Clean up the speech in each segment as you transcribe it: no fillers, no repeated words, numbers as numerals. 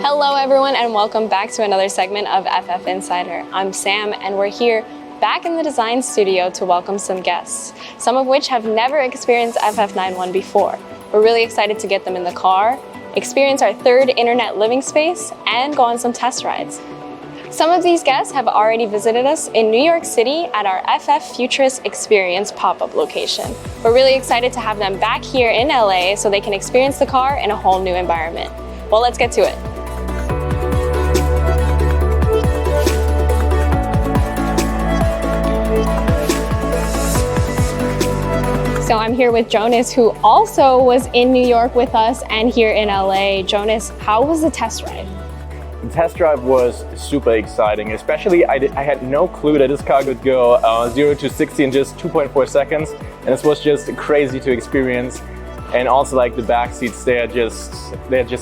Hello everyone and welcome back to another segment of FF Insider. I'm Sam and we're here back in the design studio to welcome some guests, some of which have never experienced FF91 before. We're really excited to get them in the car, experience our third internet living space, and go on some test rides. Some of these guests have already visited us in New York City at our FF Futurist Experience pop-up location. We're really excited to have them back here in LA so they can experience the car in a whole new environment. Well, let's get to it. So I'm here with Jonas, who also was in New York with us and here in LA. Jonas, how was the test ride? The test drive was super exciting, especially I had no clue that this car could go 0 to 60 in just 2.4 seconds, and this was just crazy to experience. And also, like, the back seats, they're just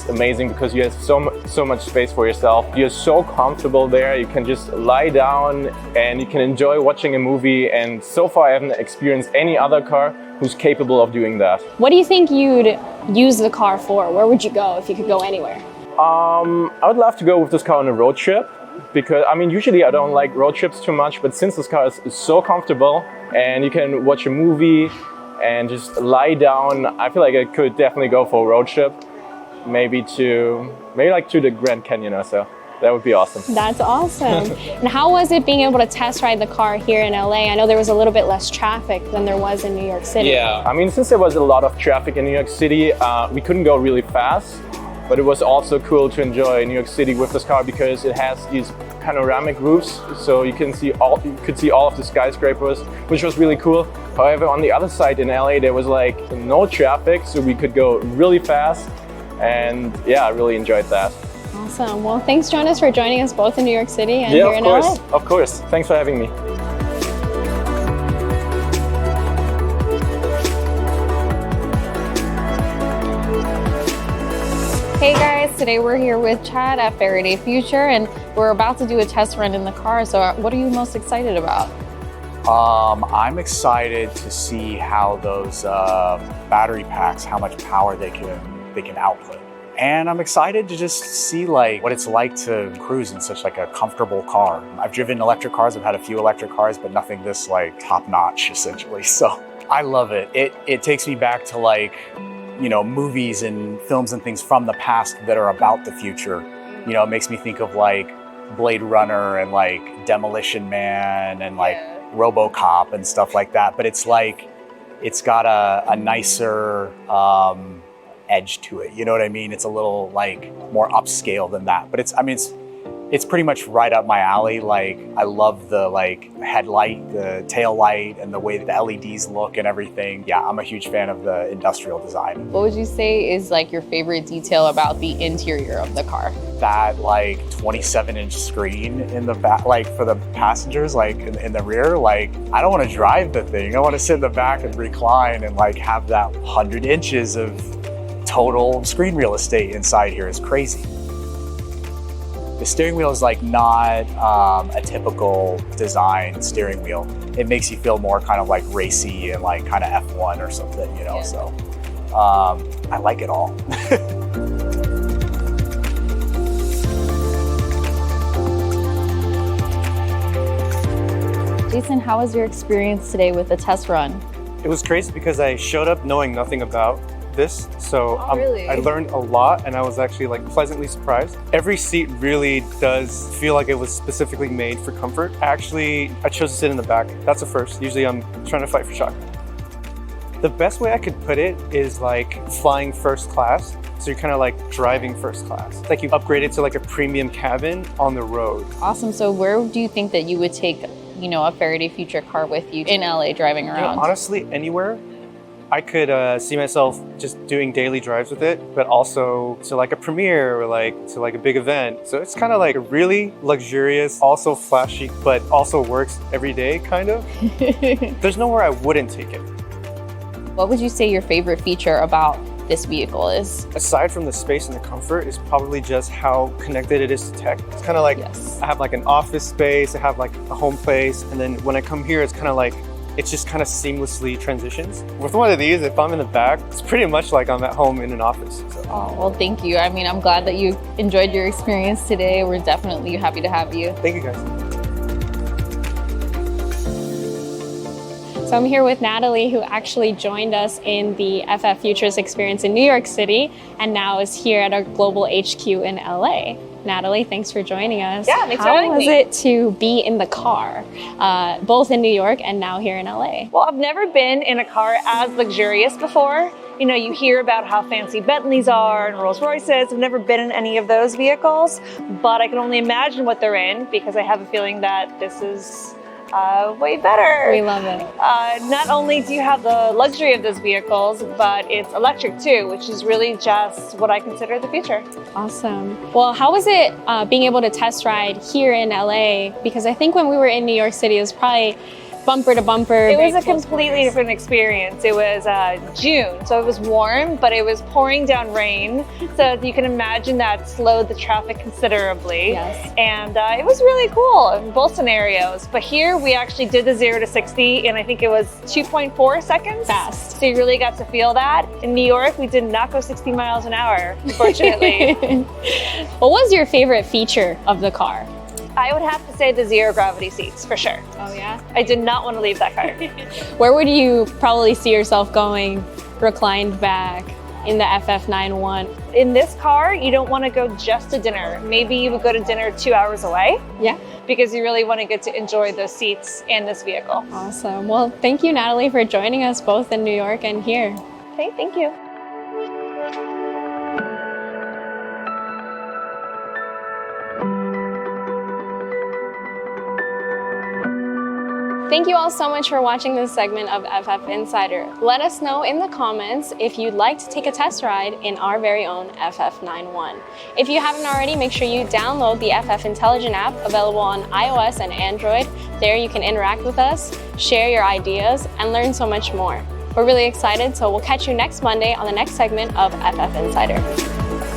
amazing because you have so much space for yourself. You're so comfortable there. You can just lie down and you can enjoy watching a movie. And so far, I haven't experienced any other car who's capable of doing that. What do you think you'd use the car for? Where would you go if you could go anywhere? I would love to go with this car on a road trip because, I mean, usually I don't like road trips too much, but since this car is so comfortable and you can watch a movie and just lie down, I feel like I could definitely go for a road trip, maybe like to the Grand Canyon or so. That would be awesome. That's awesome. And how was it being able to test ride the car here in LA? I know there was a little bit less traffic than there was in New York City. Yeah, I mean, since there was a lot of traffic in New York City, we couldn't go really fast, but it was also cool to enjoy New York City with this car because it has these panoramic roofs, so you could see all of the skyscrapers, which was really cool. However, on the other side in LA, there was like no traffic, so we could go really fast, and yeah, I really enjoyed that. Awesome. Well, thanks, Jonas, for joining us both in New York City and here in LA. Of course. Thanks for having me. Hey guys, today we're here with Chad at Faraday Future and we're about to do a test run in the car. So what are you most excited about? I'm excited to see how those battery packs, how much power they can output. And I'm excited to just see like what it's like to cruise in such like a comfortable car. I've driven electric cars, I've had a few electric cars, but nothing this like top notch essentially. So I love it. It takes me back to like, you know, movies and films and things from the past that are about the future. You know, it makes me think of like Blade Runner and like Demolition Man and like RoboCop and stuff like that. But it's like, it's got a nicer edge to it. You know what I mean? It's a little like more upscale than that. But it's pretty much right up my alley. Like, I love the like headlight, the tail light, and the way that the LEDs look and everything. Yeah, I'm a huge fan of the industrial design. What would you say is like your favorite detail about the interior of the car? That like 27-inch screen in the back, like for the passengers, like in the rear. Like, I don't want to drive the thing. I want to sit in the back and recline and like have that 100 inches of total screen real estate inside here. Is crazy. The steering wheel is like not a typical design steering wheel. It makes you feel more kind of like racy and like kind of F1 or something, you know, so I like it all. Jason, how was your experience today with the test run? It was crazy because I showed up knowing nothing about this, so really? I learned a lot and I was actually like pleasantly surprised. Every seat really does feel like it was specifically made for comfort. Actually, I chose to sit in the back. That's a first. Usually I'm trying to fight for chocolate. The best way I could put it is like flying first class. So you're kind of like driving first class. Like you upgraded to like a premium cabin on the road. Awesome. So where do you think that you would take, you know, a Faraday Future car with you in LA driving around? You know, honestly, anywhere. I could see myself just doing daily drives with it, but also to like a premiere or like to like a big event. So it's kind of like a really luxurious, also flashy, but also works every day kind of. There's nowhere I wouldn't take it. What would you say your favorite feature about this vehicle is? Aside from the space and the comfort, is probably just how connected it is to tech. It's kind of like, I have like an office space, I have like a home place, and then when I come here, it's kind of like it just kind of seamlessly transitions. With one of these, if I'm in the back, it's pretty much like I'm at home in an office. So. Oh, well, thank you. I mean, I'm glad that you enjoyed your experience today. We're definitely happy to have you. Thank you guys. So I'm here with Natalie, who actually joined us in the FF Futures experience in New York City and now is here at our global HQ in LA. Natalie, thanks for joining us. Yeah, thanks for having me. How was it to be in the car, both in New York and now here in LA? Well, I've never been in a car as luxurious before. You know, you hear about how fancy Bentleys are and Rolls Royces. I've never been in any of those vehicles, but I can only imagine what they're in because I have a feeling that this is way better. We love it. Not only do you have the luxury of those vehicles, but it's electric too, which is really just what I consider the future. Awesome. Well, how was it being able to test ride here in LA? Because I think when we were in New York City, it was probably bumper to bumper. It was a completely different experience. It was June, so it was warm, but it was pouring down rain. So you can imagine that slowed the traffic considerably. Yes. And it was really cool in both scenarios. But here we actually did the 0 to 60 and I think it was 2.4 seconds. Fast. So you really got to feel that. In New York, we did not go 60 miles an hour, unfortunately. What was your favorite feature of the car? I would have to say the zero gravity seats, for sure. Oh yeah? I did not want to leave that car. Where would you probably see yourself going reclined back in the FF91? In this car, you don't want to go just to dinner. Maybe you would go to dinner 2 hours away. Yeah. Because you really want to get to enjoy those seats in this vehicle. Awesome. Well, thank you, Natalie, for joining us both in New York and here. Okay, thank you. Thank you all so much for watching this segment of FF Insider. Let us know in the comments if you'd like to take a test ride in our very own FF91. If you haven't already, make sure you download the FF Intelligent app available on iOS and Android. There you can interact with us, share your ideas, and learn so much more. We're really excited, so we'll catch you next Monday on the next segment of FF Insider.